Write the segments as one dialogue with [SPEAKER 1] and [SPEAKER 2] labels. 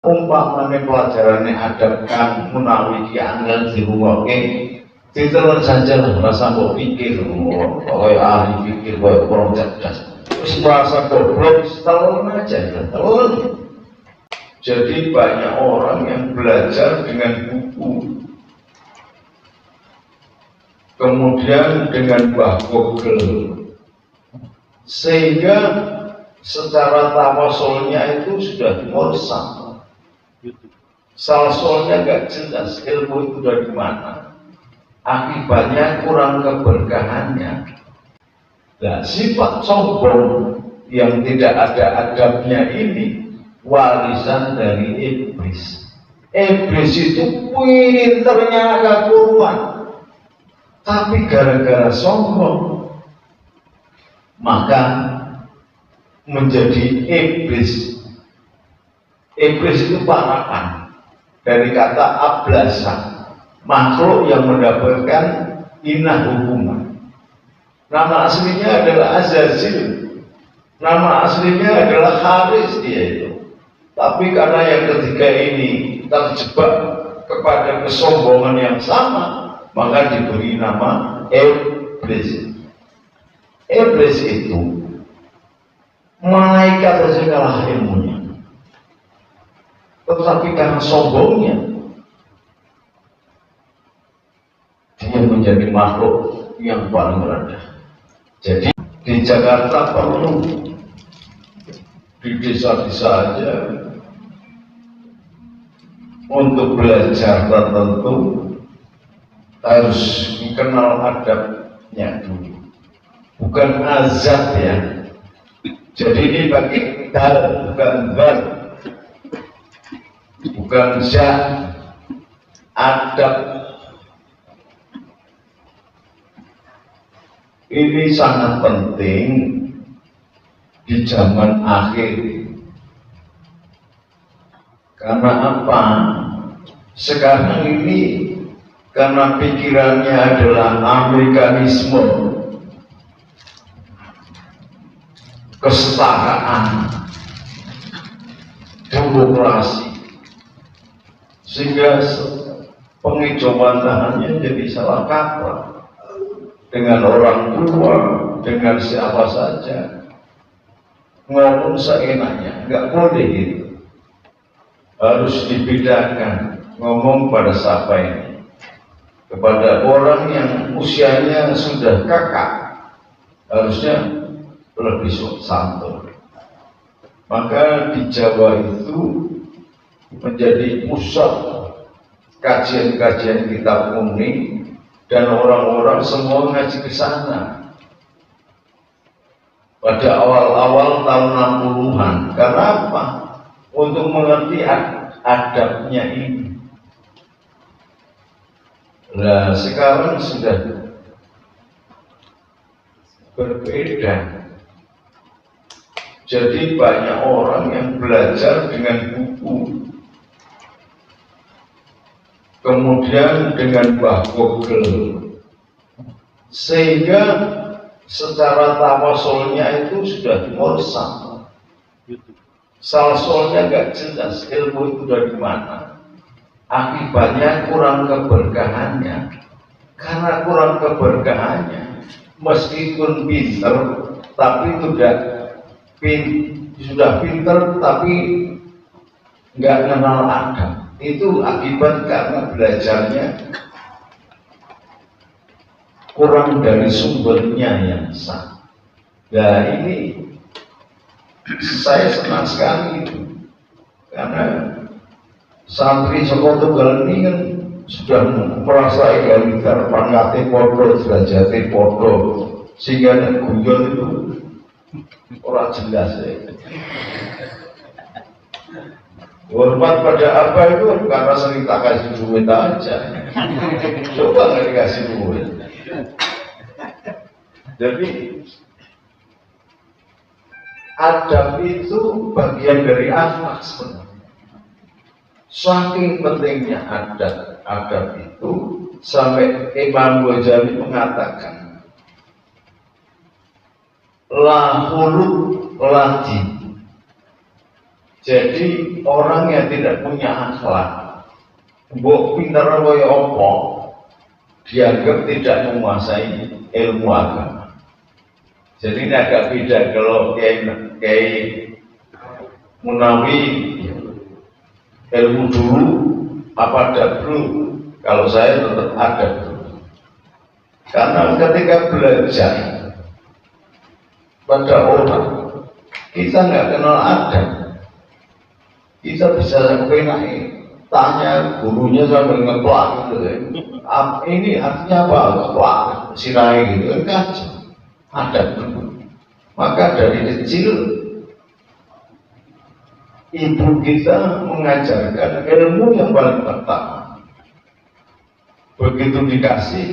[SPEAKER 1] umpamane pelajarannya adab kang menawi ki angel dirungokke ditelan saja lah, rasa mbok pikir kaya ahli pikir kaya orang cerdas wis merasa goblok telan aja telan. Jadi banyak orang yang belajar dengan buku kemudian dengan Mbah Google sehingga secara tawasulnya itu sudah mursal, salsulnya nggak jelas ilmu itu dari mana, akibatnya kurang keberkahannya. Nah, sifat sombong yang tidak ada adabnya ini warisan dari iblis. Iblis itu pinternya agak kuat, tapi gara-gara sombong maka menjadi iblis. Iblis itu parakan dari kata ablasa, makhluk yang mendapatkan inah hukuman. Nama aslinya adalah Azazil, nama aslinya adalah Haris dia itu. Tapi karena yang ketiga ini terjebak kepada kesombongan yang sama, maka diberi nama iblis. Iblis itu malaikat saja kalah ilmunya, tetapi karena sombongnya dia menjadi makhluk yang paling rendah. Jadi di Jakarta perlu, di desa-desa saja untuk belajar tertentu harus dikenal adabnya dulu, bukan azab ya. Jadi ini bagi dal, bukan dal, bukan syah, adab. Ini sangat penting di zaman akhir. Karena apa? Sekarang ini karena pikirannya adalah Amerikanisme, kesetaraan, demokrasi, sehingga pengejauhan tahannya jadi salah kaprah dengan orang tua, dengan siapa saja, ngomong seenaknya, nggak boleh gitu. Harus dibedakan ngomong pada siapa ini, kepada orang yang usianya sudah kakak, harusnya lebih santun. Maka di Jawa itu menjadi pusat kajian-kajian kitab kuning dan orang-orang semua ngaji ke sana pada awal-awal tahun 60-an. Karena apa? Untuk mengerti adabnya ini. Nah, sekarang sudah berbeda. Jadi banyak orang yang belajar dengan buku, kemudian dengan Mbah Google, sehingga secara tawasulnya itu sudah mursal, salsulnya nggak jelas ilmu itu dari mana, akibatnya kurang keberkahannya. Karena kurang keberkahannya, meskipun pinter tapi sudah pinter tapi nggak kenal adab. Itu akibat karena belajarnya kurang dari sumbernya yang sah. Nah, ini saya senang sekali itu, karena santri Soko Tunggal ini kan sudah merasa egaliter, pangkate podo, derajate podo, sehingga guyon itu orang jelas ya. Hormat pada apa itu karena sering tak kasih duit aja. Coba nggak dikasih duit. Jadi adab itu bagian dari akhlak sebenarnya. Saking pentingnya adab itu sampai Imam Ghazali mengatakan la khuluq la din. Jadi orang yang tidak punya akhlak, mbok pinter kaya apa, dianggap tidak menguasai ilmu agama. Jadi ini agak beda kalau Kiai Munawi ilmu dulu apa dahulu, kalau saya tetap ada dulu. Karena ketika belajar pada orang, kita nggak kenal adab, kita bisa sampai naik tanya gurunya sambil ngeplak gitu. Ini artinya apa? Ngeplak, sirai gitu kan kacau. Adab dulu. Maka dari kecil ibu kita mengajarkan ilmu yang paling pertama. Begitu dikasih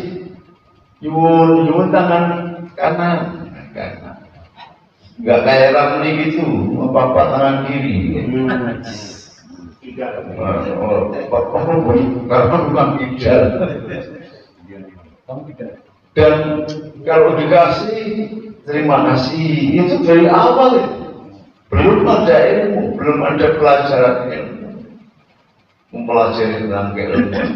[SPEAKER 1] yun tangan kanan, nggak kayak Ramli gitu, apa tangan kiri. Karena memang ideal. Dan kalau dikasih terima kasih itu dari awal ya. Belum ada ilmu, belum ada pelajaran ilmu, mempelajari tentang keilmuan.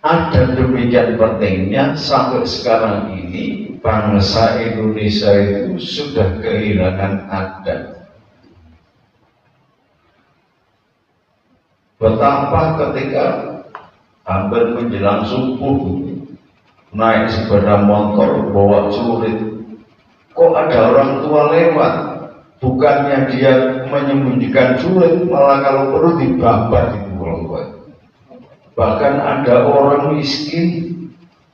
[SPEAKER 1] Ada demikian pentingnya sampai sekarang ini bangsa Indonesia itu sudah kehilangan adat. Betapa ketika hampir menjelang subuh naik sepeda motor bawa celurit, kok ada orang tua lewat, bukannya dia menyembunyikan celurit, malah kalau perlu dibabat itu orang tua. Bahkan ada orang miskin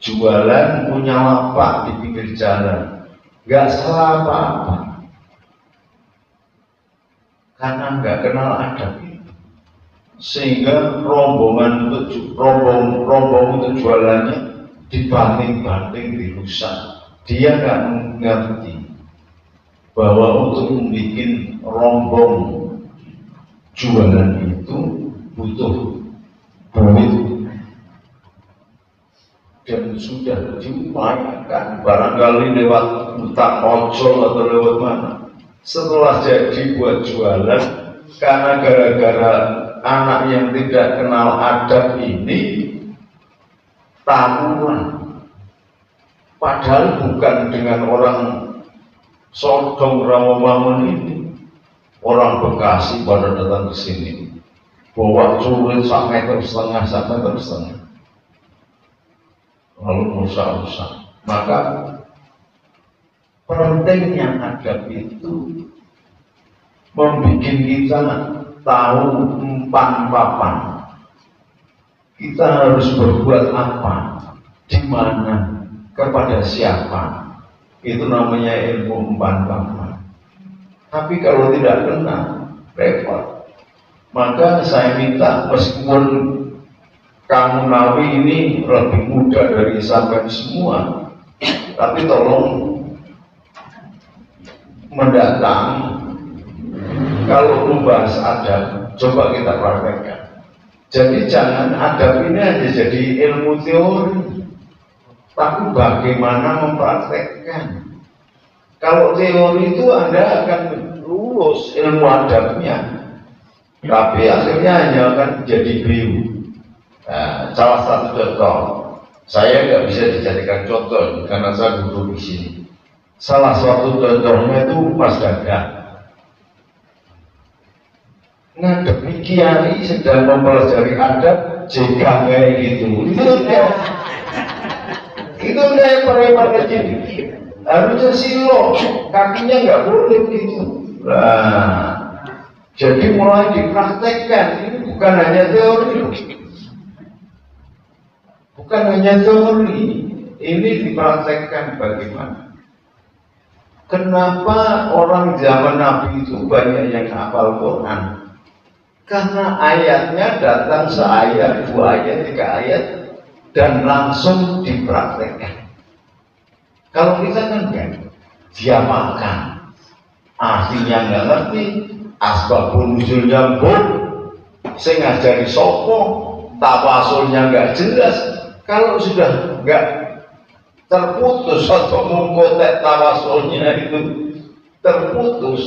[SPEAKER 1] jualan punya lapak di pinggir jalan, nggak salah apa-apa, karena nggak kenal adab. Sehingga rombongan untuk jualannya dibanting-banting, dirusak. Dia nggak mengerti bahwa untuk membuat rombong jualan itu butuh duit, dan sudah diupayakan barangkali lewat utang ojol atau lewat mana. Setelah jadi buat jualan, karena gara-gara anak yang tidak kenal adab ini taruhan, padahal bukan dengan orang Sodom Rawamangun ini. Orang Bekasi pada datang ke sini bawa celurit 1,5 meter, lalu rusak-rusak. Maka pentingnya adab itu membuat kita tahu empan-papan. Kita harus berbuat apa, di mana, kepada siapa. Itu namanya ilmu empan-papan. Tapi kalau tidak kenal, repot. Maka saya minta, meskipun kamu Nawi ini lebih muda dari sampai semua, tapi tolong mendatang, kalau membahas adab, coba kita praktekkan. Jadi jangan adab ini hanya jadi ilmu teori, tapi bagaimana mempraktekkan. Kalau teori itu Anda akan lulus ilmu adabnya, tapi akhirnya hanya akan jadi biru. Nah, salah satu contoh, saya nggak bisa dijadikan contoh karena saya duduk di sini. Salah satu contohnya itu Mas Dagang. Ngadepi kiai sedang mempelajari adab, jika kayak gitu, itu kayak preman kecil. Harusnya silo, kakinya nggak boleh gitu. Nah, jadi mulai dipraktekkan. Ini bukan hanya teori, bukan hanya teori. Ini dipraktekkan bagaimana. Kenapa orang zaman Nabi itu banyak yang hafal Quran? Karena ayatnya datang seayat, 2 ayat, 3 ayat, dan langsung dipraktekkan. Kalau kita kan dia makan, artinya nggak ngerti, asbabun nuzulnya bom, sing ngajari sopo, tawasulnya nggak jelas. Kalau sudah nggak terputus atau mengkotek tawasulnya itu terputus,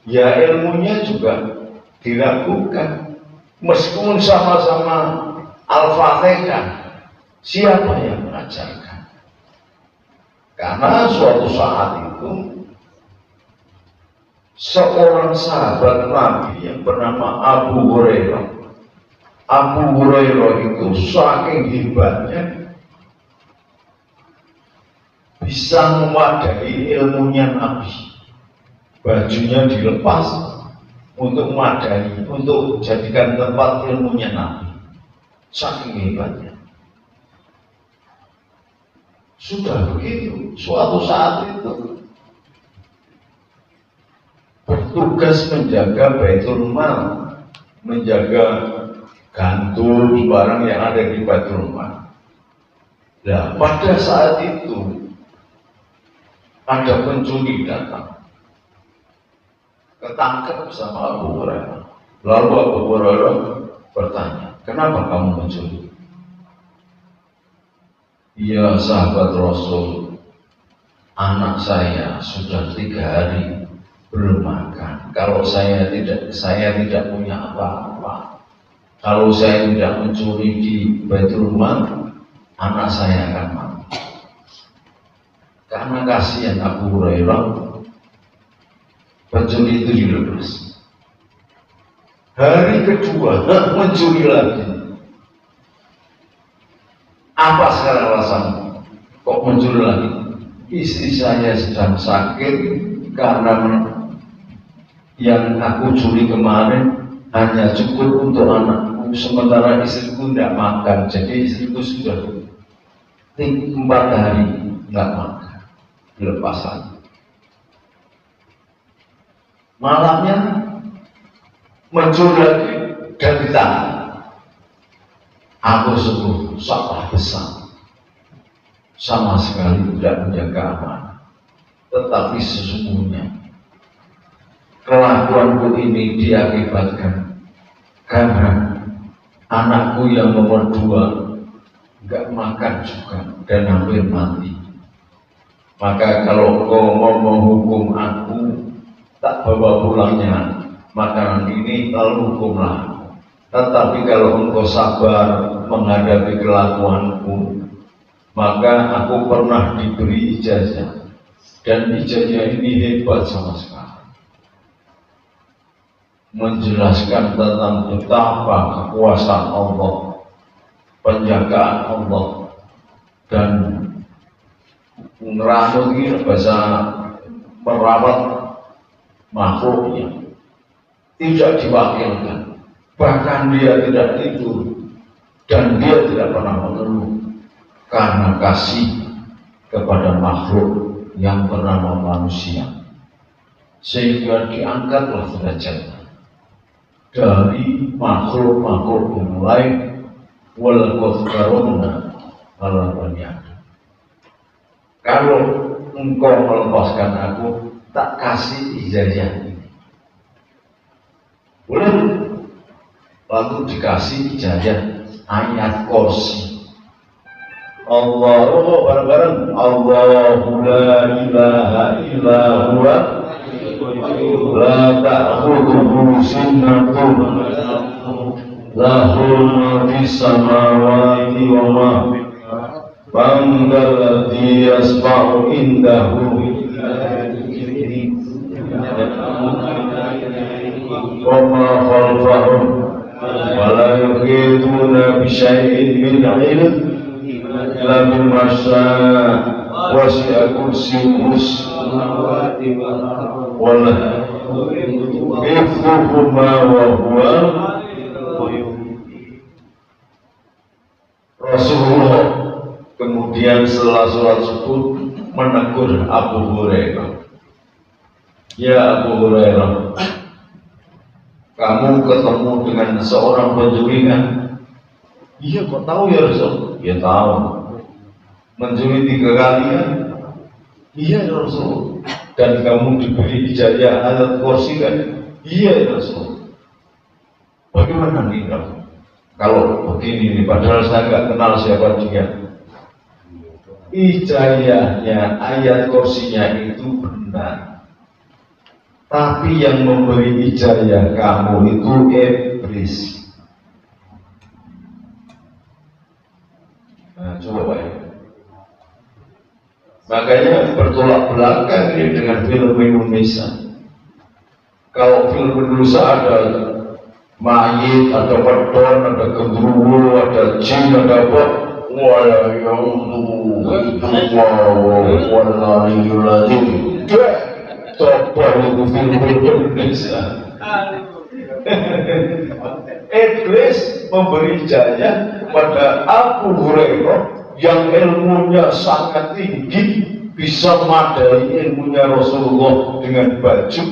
[SPEAKER 1] ya ilmunya juga diragukan. Meskipun sama-sama Al-Fatihah, siapa yang mengajarkan? Karena suatu saat itu seorang sahabat Nabi yang bernama Abu Hurairah. Abu Hurairah itu saking hebatnya bisa memadai ilmunya Nabi. Bajunya dilepas untuk memadai, untuk jadikan tempat ilmunya Nabi. Saking hebatnya. Sudah begitu, suatu saat itu bertugas menjaga Baitul Mal, menjaga gantung barang yang ada di Baitul Mal. Nah, pada saat itu ada pencuri datang, ketangkep sama Abu Hurairah. Lalu Abu Hurairah bertanya, kenapa kamu mencuri? Ya sahabat Rasul, anak saya sudah 3 hari belum makan. Kalau saya tidak punya apa-apa. Kalau saya tidak mencuri di Baitul Mal, anak saya akan mati. Karena kasihan Abu Hurairah, pencuri itu dilepas. Hari kedua mencuri lagi. Apa sekarang alasannya? Kok mencuri lagi? Istri saya sedang sakit karena yang aku curi kemarin hanya cukup untuk anakku, sementara istriku tidak makan. Jadi istriku sudah 4 hari nggak makan, dilepas lagi. Malamnya mencuri lagi dan ditahan. Aku sungguh salah besar, sama sekali tidak menjaga amanah. Tetapi sesungguhnya kelakuanku ini diakibatkan karena anakku yang nomor 2 nggak makan juga dan hampir mati. Maka kalau kau mau menghukum aku, tak bawa pulangnya makanan ini, lalu hukumlah. Tetapi kalau engkau sabar menghadapi kelakuanku, maka aku pernah diberi ijazah, dan ijazah ini hebat sama sekali, menjelaskan tentang betapa kekuasaan Allah, penjagaan Allah, dan merawat ini bahasa merawat makhluknya tidak diwakilkan. Bahkan dia tidak tidur dan dia tidak pernah mengeluh karena kasih kepada makhluk yang bernama manusia, sehingga diangkatlah derajatnya dari makhluk-makhluk yang lain. Wal qadkaruna ala bani Adam. Kalau engkau melepaskan aku, tak kasih ijazah ini. Boleh. Lalu dikasih ijazah ayat kursi. Allahu bareng-bareng. Allahu la ilaha illa huwa la ta'khudhuhu sinatun lahu ma fis samawati wa ma man alladhi yasma'u indahu wa ma khalfahum wala yuhituna bisyai'in min ilm illa bima syaa wasi'a kursiyyuhu samawati wal ardi mithluhuma wa huwa Rasulullah. Kemudian setelah sholat subuh menegur Abu Hurairah, ya Abu Hurairah, kamu ketemu dengan seorang pencuri kan? Iya, kok tahu ya Rasul? Ya tahu. Mencuri 3 kali kan? Iya ya Rasul. Dan kamu diberi ijazah ayat kursi kan? Iya ya Rasul. Bagaimana nih kamu? Kalau begini nih, padahal saya nggak kenal siapa dia. Ijazahnya, ayat kursinya itu benar. Tapi yang memberi ijazah kamu itu iblis. Nah, coba ya. Makanya bertolak belakang ini dengan film Indonesia. Kalau film Indonesia ada mayit, ada pedon, ada genderuwo, ada jin, ada apa? Wala yang coba lu film Indonesia. Iblis memberi ijazah pada Abu Hurairah yang ilmunya sangat tinggi, bisa memadai ilmunya Rasulullah dengan baju.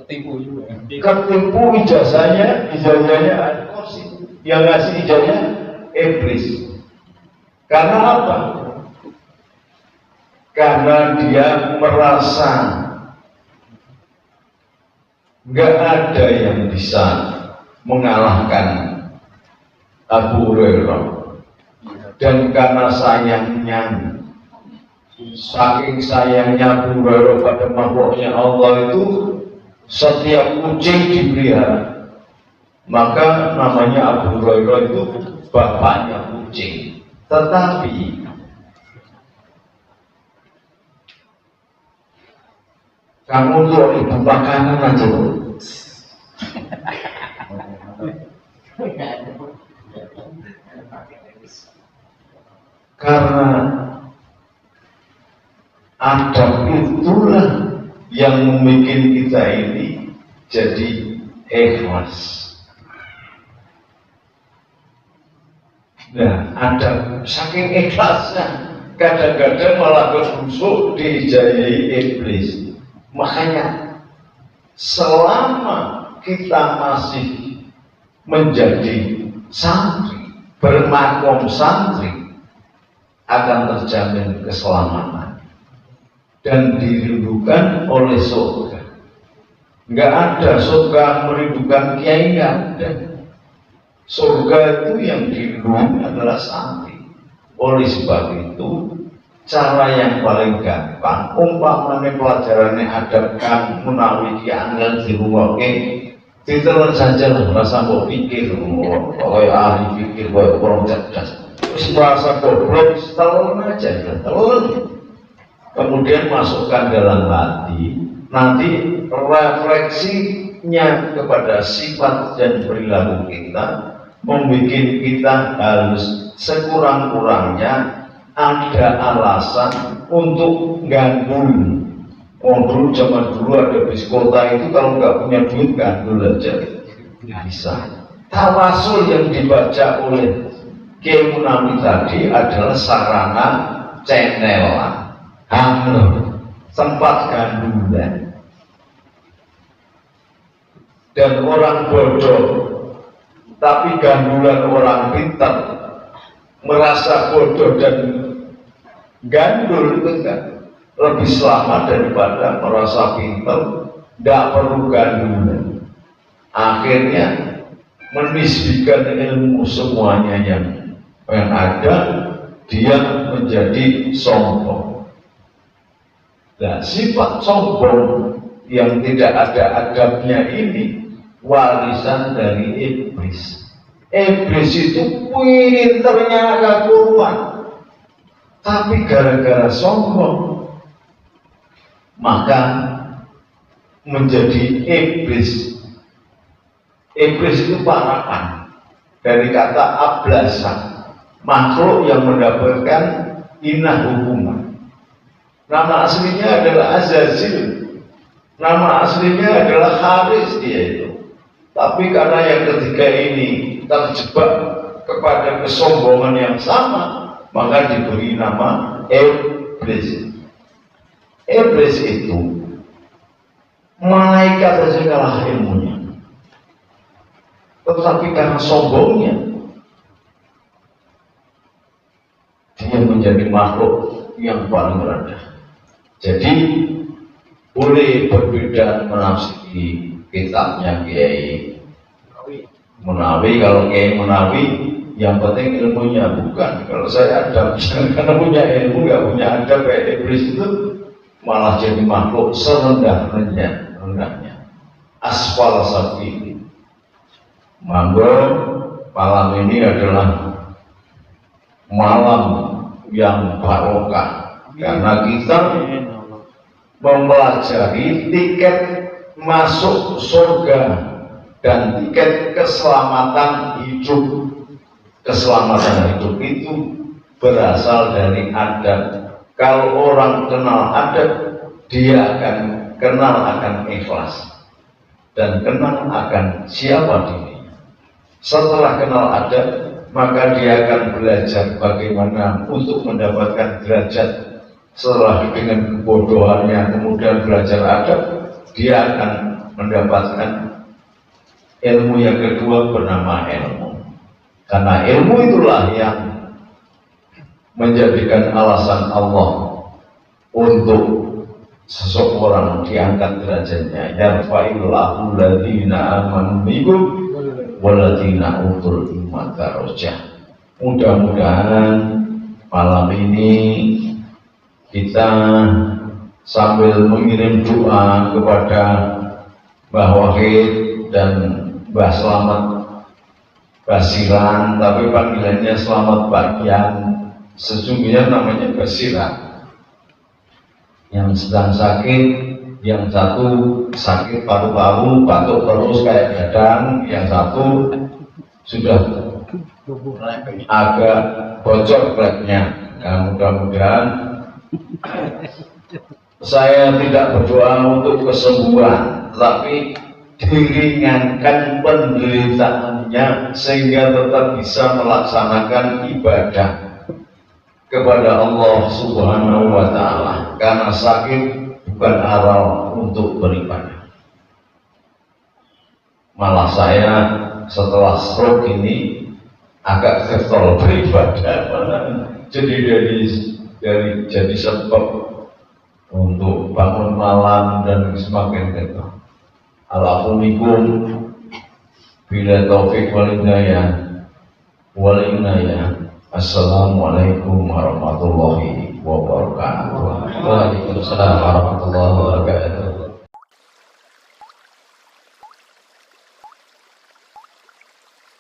[SPEAKER 2] Ketipu juga.
[SPEAKER 1] Ketipu ijazahnya ada kursi. Yang ngasih ijazah iblis. Karena apa? Karena dia merasa nggak ada yang bisa mengalahkan Abu Hurairah, dan karena sayangnya, saking sayangnya Abu Hurairah pada makhluknya Allah itu, setiap kucing dipelihara, maka namanya Abu Hurairah itu bapaknya kucing. Tetapi kamu tuh ibu makanan aja loh. Karena adab itulah yang membuat kita ini jadi ikhlas. Nah, adab saking ikhlasnya, kadang-kadang malah berusuk diijazahi iblis. Makanya selama kita masih menjadi santri, bermakom santri, akan terjamin keselamatan dan dirindukan oleh surga. Enggak ada surga merindukan kiai, enggak ada. Surga itu yang dirindukan adalah santri. Oleh sebab itu, cara yang paling gampang, umpamanya pelajarannya adab Kang Munawi ki angel dirungokke, ditelan saja lah, rasa mbok pikir, pokoknya ahli pikir, pokoknya kurang cerdas. Terus merasa goblok, telan aja, telan. Kemudian masukkan dalam hati, nanti refleksinya kepada sifat dan perilaku kita, membuat kita harus sekurang-kurangnya ada alasan untuk gandul. Dulu zaman dulu ada bis kota itu, kalau nggak punya duit gandul aja bisa. Tawasul yang dibaca oleh Kiai Munami tadi adalah sarana channelan, tempat gandulan. Dan orang bodoh tapi gandulan orang pintar, merasa bodoh dan gandul itu kan lebih selamat daripada merasa pintar, tidak perlu gandulan. Akhirnya menisbikan ilmu semuanya yang ada, dia menjadi sombong. Nah, sifat sombong yang tidak ada adabnya ini warisan dari iblis. Iblis itu pinternya agak kuat, tapi gara-gara sombong maka menjadi iblis. Iblis itu parakan dari kata ablasa, makhluk yang mendapatkan inah hukuman. Nama aslinya adalah Azazil, nama aslinya adalah Haris dia itu. Tapi karena yang ketiga ini terjebak kepada kesombongan yang sama, maka diberi nama iblis. Iblis itu malaikat saja kalah ilmunya, tetapi karena sombongnya dia menjadi makhluk yang paling rendah. Jadi boleh berbeda menafsiri kitabnya Kiai Munawi. Kalau Kiai Munawi yang penting ilmunya, bukan. Kalau saya adab, karena punya ilmu nggak punya adab, kayak iblis itu malah jadi makhluk serendah-rendahnya asfal safili. Mangga malam ini adalah malam yang barokah karena kita mempelajari tiket masuk surga dan tiket keselamatan hidup. Keselamatan hidup itu berasal dari adab. Kalau orang kenal adab, dia akan kenal akan ikhlas dan kenal akan siapa dirinya. Setelah kenal adab, maka dia akan belajar bagaimana untuk mendapatkan derajat. Setelah dengan kebodohannya kemudian belajar adab, dia akan mendapatkan ilmu yang kedua bernama ilmu. Karena ilmu itulah yang menjadikan alasan Allah untuk seseorang diangkat derajatnya. Yarfa'illahu ladina amanu minkum waladina utul iman darajah. Mudah-mudahan malam ini kita sambil mengirim doa kepada Mbah Wahid dan Mbah Slamet Basiran, tapi panggilannya Selamat Bagian, sesungguhnya namanya Basiran, yang sedang sakit, yang satu sakit paru-paru, batuk terus kayak dadang, yang satu sudah agak bocor klepnya. Nah, mudah-mudahan saya tidak berdoa untuk kesembuhan, tapi diringankan penderitaannya sehingga tetap bisa melaksanakan ibadah kepada Allah Subhanahu wa Ta'ala, karena sakit bukan aral untuk beribadah. Malah saya setelah stroke ini agak getol beribadah, jadi sebab untuk bangun malam dan semakin getol. Alaikum bila taufik walidayah. Assalamualaikum warahmatullahi wabarakatuh.
[SPEAKER 2] Waalaikumsalam warahmatullahi wabarakatuh.